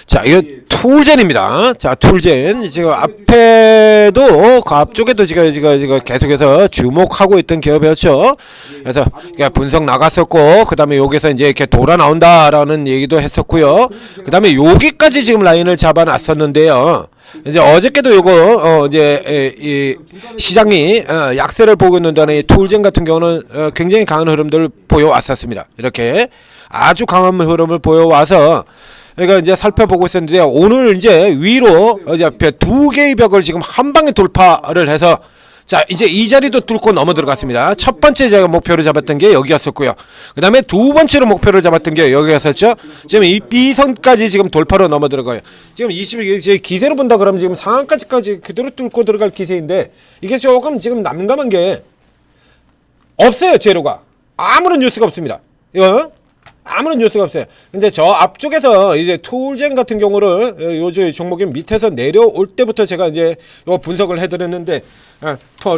자, 이거 툴젠입니다. 자, 툴젠. 지금 앞에도, 그 앞쪽에도 지금 계속해서 주목하고 있던 기업이었죠. 그래서 분석 나갔었고, 그 다음에 여기서 이제 이렇게 돌아 나온다라는 얘기도 했었고요. 그 다음에 여기까지 지금 라인을 잡아놨었는데요. 이제 어저께도 요거 이제 이 시장이 약세를 보고 있는 동안에 툴젠 같은 경우는 굉장히 강한 흐름들을 보여왔었습니다. 이렇게 아주 강한 흐름을 보여와서 그러니까 이제 살펴보고 있었는데 오늘 이제 위로 이제 두 개의 벽을 지금 한 방에 돌파를 해서 자 이제 이 자리도 뚫고 넘어 들어갔습니다. 첫 번째 제가 목표를 잡았던 게 여기였었고요. 그 다음에 두 번째로 목표를 잡았던 게 여기였었죠. 지금 이 선까지 지금 돌파로 넘어 들어가요. 지금 20 기세로 본다 그러면 지금 상한까지까지 그대로 뚫고 들어갈 기세인데 이게 조금 지금 난감한 게 없어요. 재료가 아무런 뉴스가 없습니다. 이거 아무런 뉴스가 없어요. 근데 저 앞쪽에서 이제 툴젠 같은 경우를 요즘 종목이 밑에서 내려올 때부터 제가 이제 요 분석을 해드렸는데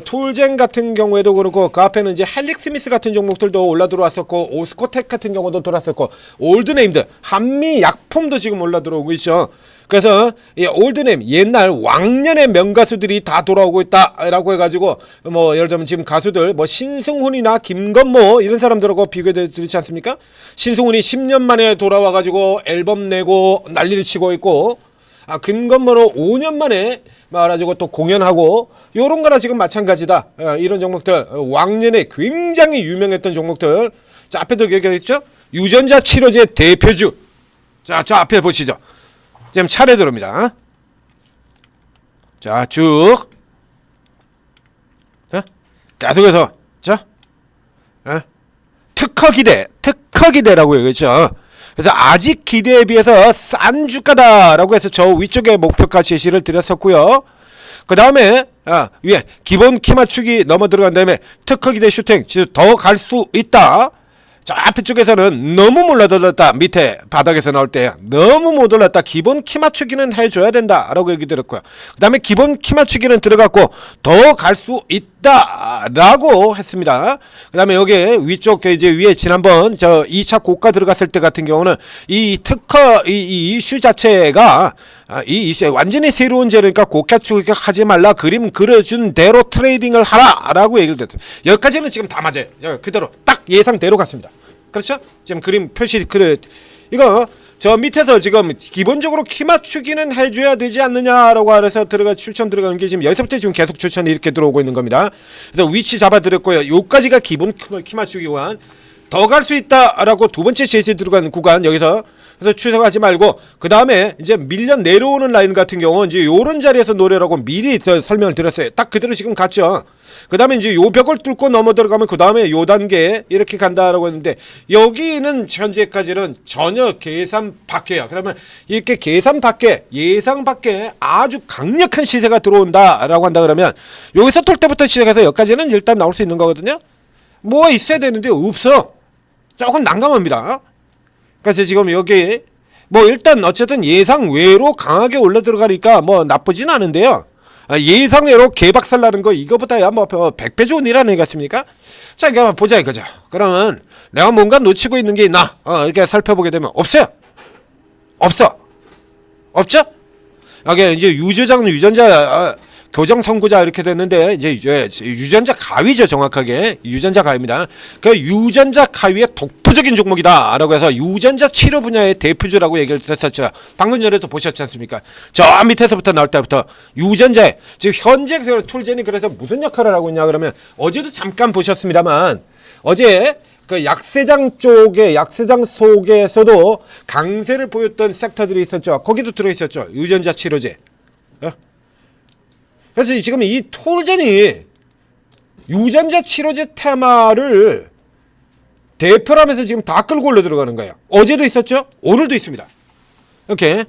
툴젠 같은 경우에도 그렇고 그 앞에는 이제 헬릭스미스 같은 종목들도 올라 들어왔었고 오스코텍 같은 경우도 돌았었고 올드네임들 한미 약품도 지금 올라 들어오고 있죠. 그래서 이 올드네임 옛날 왕년의 명가수들이 다 돌아오고 있다라고 해가지고 뭐 예를 들면 지금 가수들 뭐 신승훈이나 김건모 이런 사람들하고 비교되지 않습니까? 신승훈이 10년 만에 돌아와가지고 앨범 내고 난리를 치고 있고 김건모는 5년 만에 말아가지고 또 공연하고 요런 거나 지금 마찬가지다. 이런 종목들 왕년에 굉장히 유명했던 종목들 자 앞에도 얘기했죠? 유전자 치료제 대표주 자 저 앞에 보시죠. 지금 차례대로입니다. 자, 쭉. 자, 계속해서, 자, 특허기대라고 얘기했죠. 그래서 아직 기대에 비해서 싼 주가다라고 해서 저 위쪽에 목표가 제시를 드렸었고요. 그 다음에, 위에 기본 키 맞추기 넘어 들어간 다음에 특허기대 슈팅, 더 갈 수 있다. 저 앞에 쪽에서는 너무 몰라들었다. 밑에 바닥에서 나올 때 너무 못 올랐다. 기본 키 맞추기는 해줘야 된다 라고 얘기 드렸고요. 그 다음에 기본 키 맞추기는 들어갔고 더 갈 수 있다 라고 했습니다. 그 다음에 여기 위쪽 이제 위에 지난번 저 2차 고가 들어갔을 때 같은 경우는 이 특허 이 이슈 자체가 이 이슈 완전히 새로운 재료니까 고가 추격하지 말라. 그림 그려준 대로 트레이딩을 하라 라고 얘기를 드렸어요. 여기까지는 지금 다 맞아요. 그대로 딱 예상대로 갔습니다. 그렇죠? 지금 그림 표시 이거 저 밑에서 지금 기본적으로 키 맞추기는 해줘야 되지 않느냐라고 해서 추천 들어가는 게 지금 여기서부터 지금 계속 추천이 이렇게 들어오고 있는 겁니다. 그래서 위치 잡아드렸고요. 요까지가 기본 키 맞추기 구간. 더 갈 수 있다라고 두 번째 제시 들어가는 구간 여기서 그래서 추적하지 말고 그 다음에 이제 밀려 내려오는 라인 같은 경우 이제 요런 자리에서 노래라고 미리 설명을 드렸어요. 딱 그대로 지금 갔죠. 그 다음에 이제 요 벽을 뚫고 넘어 들어가면 그 다음에 요 단계 이렇게 간다라고 했는데 여기는 현재까지는 전혀 계산 밖이에요. 그러면 이렇게 계산 밖에 예상 밖에 아주 강력한 시세가 들어온다라고 한다 그러면 여기서 뚫 때부터 시작해서 여기까지는 일단 나올 수 있는 거거든요. 뭐가 있어야 되는데 없어. 조금 난감합니다. 그래서 지금 여기 뭐 일단 어쨌든 예상 외로 강하게 올라 들어가니까 뭐 나쁘진 않은데요. 예상외로 개박살 나는 거 이거보다야 뭐 100배 좋은 일 아니겠습니까? 자, 이거 한번 보자 이거죠. 그러면 내가 뭔가 놓치고 있는 게 있나? 이렇게 살펴보게 되면 없어요. 없어. 없죠? 여기 이제 유전자 교정 선구자 이렇게 됐는데 이제 유전자 가위죠. 정확하게 유전자 가위입니다. 그 유전자 가위의 독보적인 종목이다라고 해서 유전자 치료 분야의 대표주라고 얘기를 했었죠. 방금 전에도 보셨지 않습니까? 저 밑에서부터 나올 때부터 유전자에 지금 현재 툴젠이 그래서 무슨 역할을 하고 있냐 그러면 어제도 잠깐 보셨습니다만 어제 그 약세장 쪽에 약세장 속에서도 강세를 보였던 섹터들이 있었죠. 거기도 들어있었죠. 유전자 치료제. 그래서 지금 이 툴젠이 유전자 치료제 테마를 대표라면서 지금 다 끌고 올려 들어가는 거예요. 어제도 있었죠? 오늘도 있습니다. 이렇게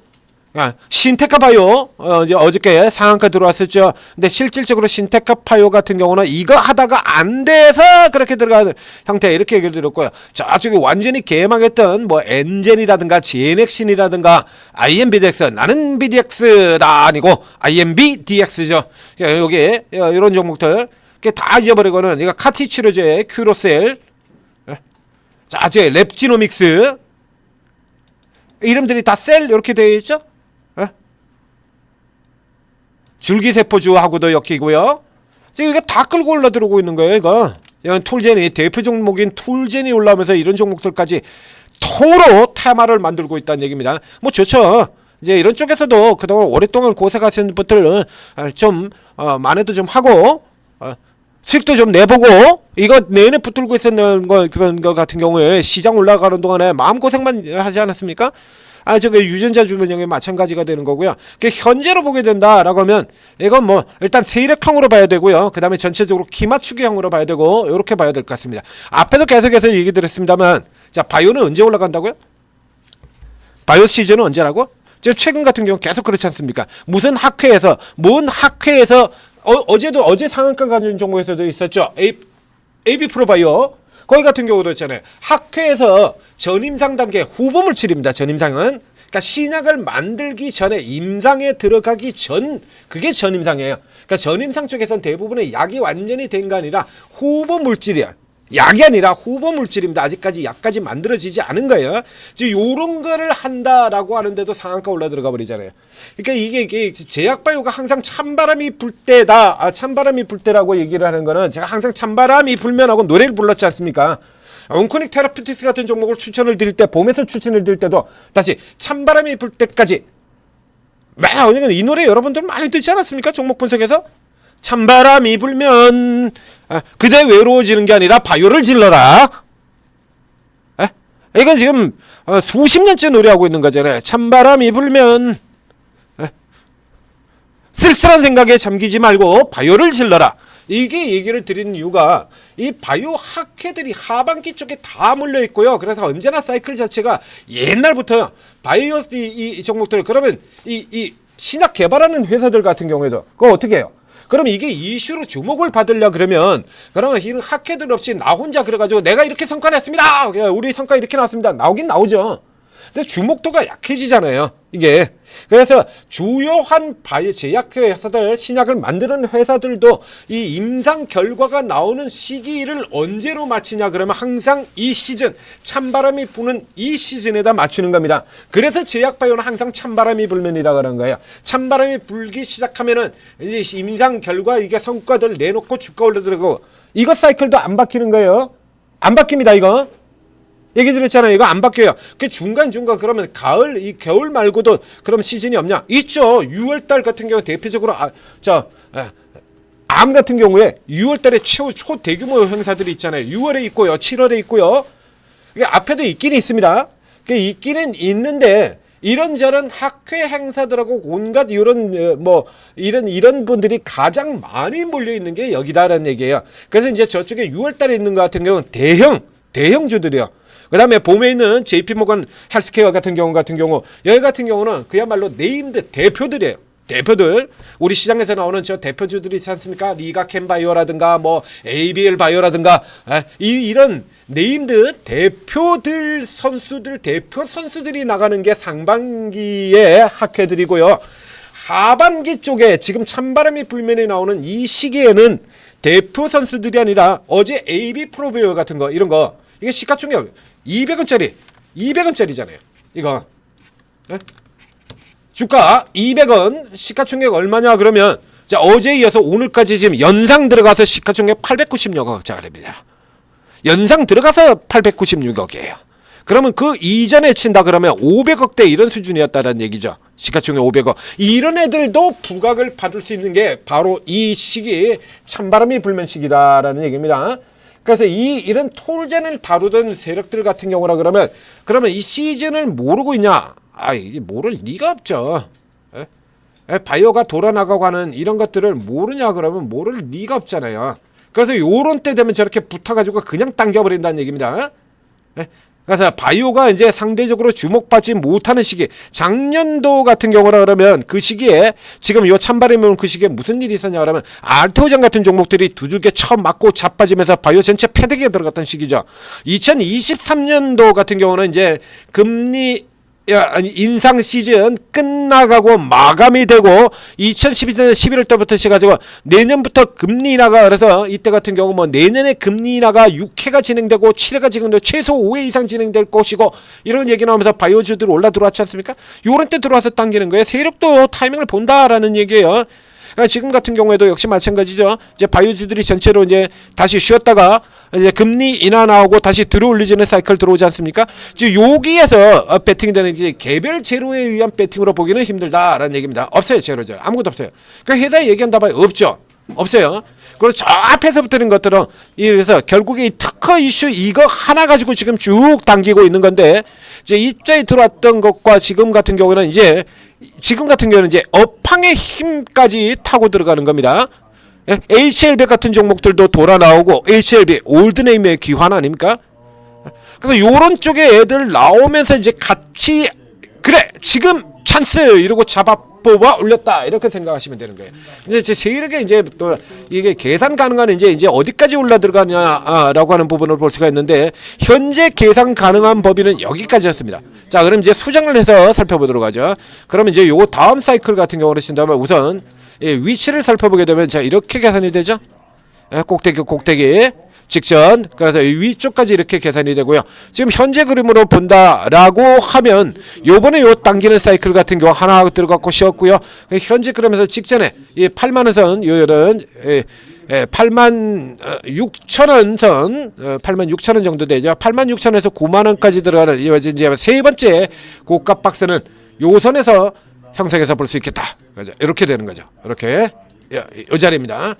신테카 바이오 이제 어저께 상한가 들어왔었죠. 근데 실질적으로 신테카 바이오 같은 경우는 이거 하다가 안 돼서 그렇게 들어가는 상태 이렇게 얘기를 들었고요. 저쪽에 완전히 개망했던 뭐 엔젠이라든가 제넥신이라든가 IMBDX 나는 BDX다 아니고 IMBDX죠. 여기 이런 종목들 다 잊어버리고는 이거 카티 치료제 큐로셀 자 이제 랩지노믹스 이름들이 다 셀 이렇게 되어 있죠. 줄기세포주하고도 엮이고요. 지금 이게 다 끌고 올라 들어오고 있는 거예요. 이거 툴젠이 대표 종목인 툴젠이 올라오면서 이런 종목들까지 토로 테마를 만들고 있다는 얘기입니다. 뭐 좋죠. 이제 이런 쪽에서도 그동안 오랫동안 고생하시는 분들 좀 만회도 좀 하고 수익도 좀 내보고 이거 내내 붙들고 있었는 거 그런 거 같은 경우에 시장 올라가는 동안에 마음고생만 하지 않았습니까? 저게 유전자 주변형이 마찬가지가 되는 거고요. 현재로 보게 된다라고 하면 이건 뭐 일단 세력형으로 봐야 되고요. 그 다음에 전체적으로 기맞추기형으로 봐야 되고 이렇게 봐야 될 것 같습니다. 앞에도 계속해서 얘기 드렸습니다만 자 바이오는 언제 올라간다고요? 바이오 시즌은 언제라고? 지금 최근 같은 경우 계속 그렇지 않습니까? 무슨 학회에서 뭔 학회에서 어제 상한가 가진 종목에서도 있었죠. AB 프로바이오 거기 같은 경우도 있잖아요. 학회에서 전임상 단계 후보 물질입니다. 전임상은 그러니까 신약을 만들기 전에 임상에 들어가기 전 그게 전임상이에요. 그러니까 전임상 쪽에서는 대부분의 약이 완전히 된 게 아니라 후보 물질이야. 약이 아니라 후보 물질입니다. 아직까지 약까지 만들어지지 않은 거예요. 지금 요런 거를 한다라고 하는데도 상한가 올라 들어가 버리잖아요. 그러니까 이게 제약바이오가 항상 찬바람이 불 때다. 찬바람이 불 때라고 얘기를 하는 거는 제가 항상 찬바람이 불면 하고 노래를 불렀지 않습니까? 온코닉 테라피틱스 같은 종목을 추천을 드릴 때 봄에서 추천을 드릴 때도 다시 찬바람이 불 때까지 매일 이 노래 여러분들 많이 듣지 않았습니까? 종목 분석에서 찬바람이 불면 그대 외로워지는 게 아니라 바이오를 질러라. 이건 지금 수십 년째 노래하고 있는 거잖아요. 찬바람이 불면 쓸쓸한 생각에 잠기지 말고 바이오를 질러라. 이게 얘기를 드리는 이유가 이 바이오 학회들이 하반기 쪽에 다 몰려 있고요. 그래서 언제나 사이클 자체가 옛날부터 바이오 이 종목들 그러면 이 신약 개발하는 회사들 같은 경우에도 그거 어떻게 해요? 그럼 이게 이슈로 주목을 받으려 그러면 이런 학회들 없이 나 혼자 그래가지고 내가 이렇게 성과 냈습니다. 우리 성과 이렇게 나왔습니다. 나오긴 나오죠. 근데 주목도가 약해지잖아요. 이게. 그래서 주요한 바이오 제약회 회사들 신약을 만드는 회사들도 이 임상 결과가 나오는 시기를 언제로 맞추냐 그러면 항상 이 시즌 찬바람이 부는 이 시즌에다 맞추는 겁니다. 그래서 제약바이오는 항상 찬바람이 불면이라고 하는 거예요. 찬바람이 불기 시작하면은 이제 임상 결과 이게 성과들 내놓고 주가 올라들고 이거 사이클도 안 바뀌는 거예요. 안 바뀝니다 이거. 얘기 드렸잖아요. 이거 안 바뀌어요. 그 중간중간 그러면 가을, 이 겨울 말고도 그럼 시즌이 없냐? 있죠. 6월달 같은 경우 대표적으로 암 같은 경우에 6월달에 초대규모 행사들이 있잖아요. 6월에 있고요. 7월에 있고요. 이게 앞에도 있긴 있습니다. 있기는 있는데 이런저런 학회 행사들하고 온갖 이런 분들이 가장 많이 몰려 있는 게 여기다라는 얘기예요. 그래서 이제 저쪽에 6월달에 있는 것 같은 경우는 대형주들이요. 그 다음에 봄에 있는 JP모건 헬스케어 같은 경우 여기 같은 경우는 그야말로 네임드 대표들이에요. 대표들 우리 시장에서 나오는 저 대표주들이 있지 않습니까? 리가캠바이오라든가 뭐 ABL 바이오라든가 이런 네임드 대표들 대표 선수들이 나가는 게 상반기의 학회들이고요. 하반기 쪽에 지금 찬바람이 불면에 나오는 이 시기에는 대표 선수들이 아니라 어제 AB 프로베어 같은 거 이런 거 이게 시가총액 200원짜리잖아요. 이거 주가 200원 시가총액 얼마냐 그러면 자 어제에 이어서 오늘까지 지금 연상 들어가서 시가총액 896억짜리 됩니다. 연상 들어가서 896억이에요. 그러면 그 이전에 친다 그러면 500억대 이런 수준이었다는 얘기죠. 시가총액 500억. 이런 애들도 부각을 받을 수 있는 게 바로 이 시기 찬바람이 불면 시기다라는 얘기입니다. 그래서 이런 톨젠을 다루던 세력들 같은 경우라 그러면 이 시즌을 모르고 있냐? 이게 모를 리가 없죠. 바이오가 돌아나가고 하는 이런 것들을 모르냐 그러면 모를 리가 없잖아요. 그래서 요런 때 되면 저렇게 붙어가지고 그냥 당겨버린다는 얘기입니다. 그래서 바이오가 이제 상대적으로 주목받지 못하는 시기 작년도 같은 경우라 그러면 그 시기에 지금 요 찬바람이 그 시기에 무슨 일이 있었냐 그러면 알테오젠 같은 종목들이 두들겨 처음 맞고 자빠지면서 바이오 전체 패대기에 들어갔던 시기죠. 2023년도 같은 경우는 이제 금리 인상 시즌 끝나가고 마감이 되고 2012년 11월 때부터 시작해가지고 내년부터 금리 인하가 그래서 이때 같은 경우 뭐 내년에 금리 인하가 6회가 진행되고 7회가 진행되고 최소 5회 이상 진행될 것이고 이런 얘기 나오면서 바이오주들 올라 들어왔지 않습니까? 요런 때 들어와서 당기는 거예요. 세력도 타이밍을 본다라는 얘기예요. 그러니까 지금 같은 경우에도 역시 마찬가지죠. 이제 바이오주들이 전체로 이제 다시 쉬었다가 이제 금리 인하 나오고 다시 들어올리지는 사이클 들어오지 않습니까? 지금 여기에서 배팅되는 이제 개별 재료에 의한 배팅으로 보기는 힘들다라는 얘기입니다. 없어요, 재료죠. 아무것도 없어요. 그러니까 회사에 얘기한다 봐요. 없죠. 없어요. 그리고 저 앞에서 붙는 것들은 이래서 결국에 이 특허 이슈 이거 하나 가지고 지금 쭉 당기고 있는 건데 이제 입자에 들어왔던 것과 지금 같은 경우는 이제 업황의 힘까지 타고 들어가는 겁니다. HLB 같은 종목들도 돌아 나오고 HLB 올드네임의 귀환 아닙니까? 그래서 요런 쪽에 애들 나오면서 이제 같이 그래 지금 찬스 이러고 잡아 뽑아 올렸다 이렇게 생각하시면 되는 거예요. 이제 세력에 이제 또 이게 계산 가능한 이제 어디까지 올라 들어가냐라고 하는 부분을 볼 수가 있는데 현재 계산 가능한 범위는 여기까지였습니다. 자, 그럼 이제 수정을 해서 살펴보도록 하죠. 그러면 이제 요 다음 사이클 같은 경우를 쓴다면 우선 위치를 살펴보게 되면 자 이렇게 계산이 되죠. 꼭대기 직전 그래서 위쪽까지 이렇게 계산이 되고요. 지금 현재 그림으로 본다라고 하면 요번에 요 당기는 사이클 같은 경우 하나 들어갔고 쉬었고요. 현재 그러면서 직전에 이 8만원 선 요런 86,000원 선 86,000원 정도 되죠. 86,000원에서 9만원까지 들어가는 이제 세 번째 고가 박스는 요 선에서 형성해서 볼 수 있겠다. 그죠? 이렇게 되는 거죠. 이렇게 이 자리입니다.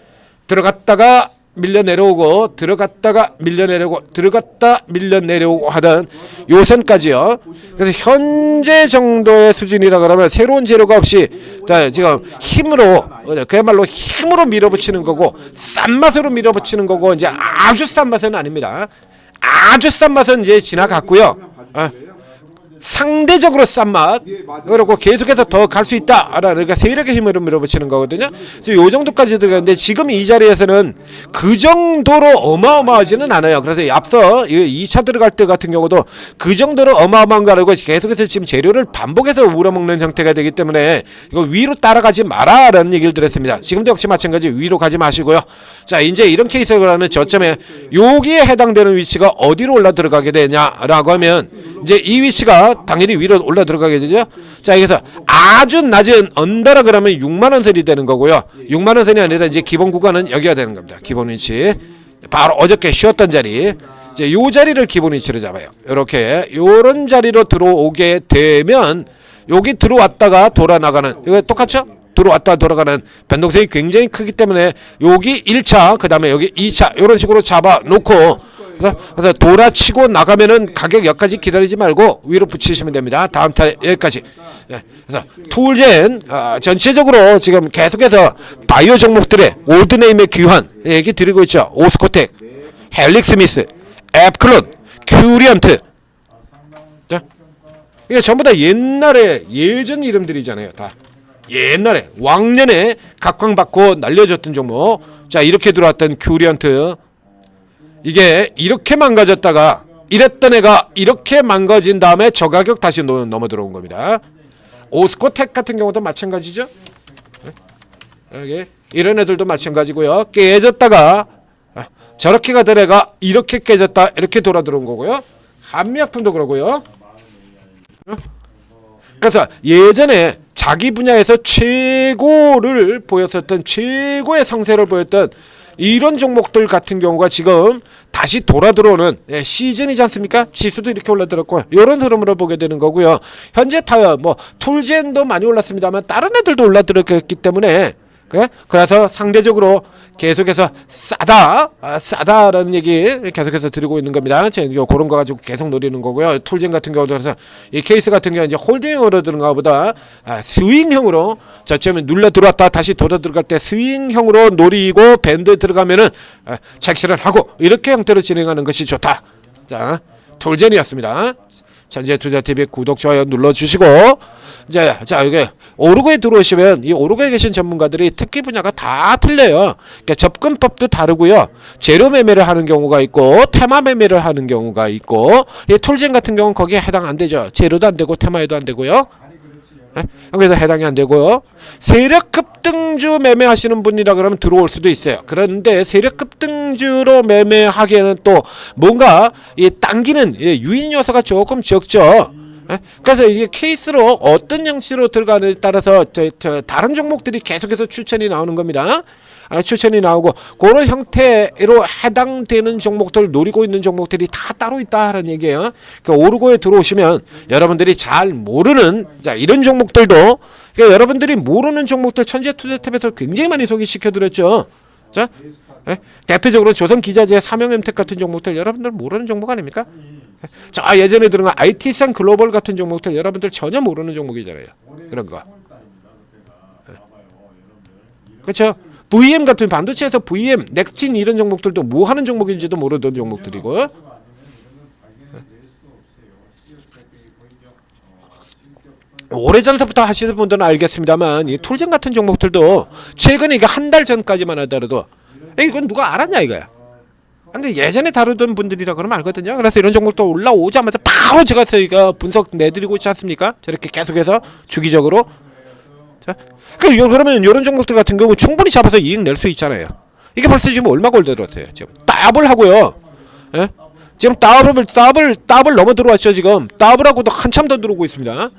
들어갔다가 밀려 내려오고 들어갔다가 밀려 내려오고 들어갔다 밀려 내려오고 하던 요 선까지요. 그래서 현재 정도의 수준이라 그러면 새로운 재료가 없이 지금 힘으로 그야말로 힘으로 밀어붙이는 거고 싼 맛으로 밀어붙이는 거고 이제 아주 싼 맛은 아닙니다. 아주 싼 맛은 이제 지나갔고요. 상대적으로 싼 맛 그리고 계속해서 더 갈 수 있다라는 그러니까 세력의 힘으로 밀어붙이는 거거든요. 그래서 요 정도까지 들어가는데 지금 이 자리에서는 그 정도로 어마어마하지는 않아요. 그래서 앞서 2차 들어갈 때 같은 경우도 그 정도로 어마어마한 거 아니고 계속해서 지금 재료를 반복해서 우려먹는 형태가 되기 때문에 이거 위로 따라가지 마라라는 얘기를 드렸습니다. 지금도 역시 마찬가지 위로 가지 마시고요. 자 이제 이런 케이스가 그러면 저점에 여기에 해당되는 위치가 어디로 올라 들어가게 되냐라고 하면 이제 이 위치가 당연히 위로 올라 들어가게 되죠. 자, 여기서 아주 낮은 언더라 그러면 6만원 선이 되는 거고요. 6만원 선이 아니라 이제 기본 구간은 여기가 되는 겁니다. 기본 위치. 바로 어저께 쉬었던 자리. 이제 요 자리를 기본 위치로 잡아요. 이렇게 요런 자리로 들어오게 되면 여기 들어왔다가 돌아 나가는 이거 똑같죠? 들어왔다 돌아가는 변동성이 굉장히 크기 때문에 여기 1차 그다음에 여기 2차 이런 식으로 잡아 놓고 그래서 돌아치고 나가면은 가격 여기까지 기다리지 말고 위로 붙이시면 됩니다. 다음 타 여기까지. 그래서 툴젠 전체적으로 지금 계속해서 바이오 종목들의 올드네임의 귀환 얘기 드리고 있죠. 오스코텍, 헬릭스미스, 앱클론, 큐리언트. 자, 이게 전부 다 옛날에 예전 이름들이잖아요. 다 옛날에 왕년에 각광받고 날려줬던 종목. 자 이렇게 들어왔던 큐리언트. 이게 이렇게 망가졌다가 이랬던 애가 이렇게 망가진 다음에 저가격 다시 넘어 들어온 겁니다. 오스코텍 같은 경우도 마찬가지죠. 여기 이런 애들도 마찬가지고요. 깨졌다가 저렇게 가던 애가 이렇게 깨졌다 이렇게 돌아 들어온 거고요. 한미약품도 그러고요. 그래서 예전에 자기 분야에서 최고를 보였었던 최고의 성세를 보였던 이런 종목들 같은 경우가 지금 다시 돌아 들어오는 시즌이지 않습니까? 지수도 이렇게 올라들었고 이런 흐름으로 보게 되는 거고요. 현재 툴젠도 많이 올랐습니다만 다른 애들도 올라들었기 때문에 그래서 상대적으로 계속해서 싸다라는 얘기 계속해서 드리고 있는 겁니다. 제가 그런 거 가지고 계속 노리는 거고요. 툴젠 같은 경우도 그래서 이 케이스 같은 경우 이제 홀딩형으로 들어가 보다 스윙형으로 저점에 눌러 들어왔다 다시 돌아 들어갈 때 스윙형으로 노리고 밴드 들어가면은 착시를 하고 이렇게 형태로 진행하는 것이 좋다. 자, 툴젠이었습니다. 전재 투자TV 구독, 좋아요 눌러주시고 이제 자 여기 오르고에 들어오시면 이 오르고에 계신 전문가들이 특기 분야가 다 틀려요. 그러니까 접근법도 다르고요. 재료 매매를 하는 경우가 있고 테마 매매를 하는 경우가 있고 이 툴젠 같은 경우는 거기에 해당 안 되죠. 재료도 안 되고 테마에도 안 되고요. 그래서 해당이 안 되고요. 세력 급등주 매매하시는 분이라 그러면 들어올 수도 있어요. 그런데 세력 급등주로 매매하기에는 또 뭔가 이 당기는 유인 요소가 조금 적죠. 예? 그래서 이게 케이스로 어떤 형식으로 들어가느냐에 따라서 다른 종목들이 계속해서 추천이 나오는 겁니다. 추천이 나오고 그런 형태로 해당되는 종목들 노리고 있는 종목들이 다 따로 있다라는 얘기예요. 그 오르고에 들어오시면 여러분들이 잘 모르는 이런 종목들도 그러니까 여러분들이 모르는 종목들 천재 투자 탭에서 굉장히 많이 소개시켜 드렸죠. 자, 대표적으로 조선기자재, 삼형엠텍 같은 종목들 여러분들 모르는 종목 아닙니까? 자, 예전에 들은 IT산 글로벌 같은 종목들 여러분들 전혀 모르는 종목이잖아요. 그런 거. 그렇죠? VM 같은 반도체에서 VM, 넥스틴 이런 종목들도 뭐 하는 종목인지도 모르던 종목들이고. 오래전부터 하시는 분들은 알겠습니다만 이 툴젠 같은 종목들도 최근에 이게 한 달 전까지만 하더라도 이건 누가 알았냐 이거야. 근데 예전에 다루던 분들이라 그러면 알거든요. 그래서 이런 종목도 올라오자마자 바로 제가 저희가 분석 내드리고 있지 않습니까? 저렇게 계속해서 주기적으로. 자, 그러면 이런 종목들 같은 경우 충분히 잡아서 이익 낼 수 있잖아요. 이게 벌써 지금 얼마 걸들었어요. 지금 더블 하고요. 예? 지금 더블 넘어 들어왔죠. 지금 더블하고도 한참 더 들어오고 있습니다.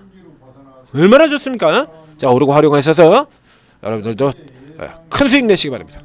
얼마나 좋습니까? 자, 오르고 활용하셔서 여러분들도 큰 수익 내시기 바랍니다.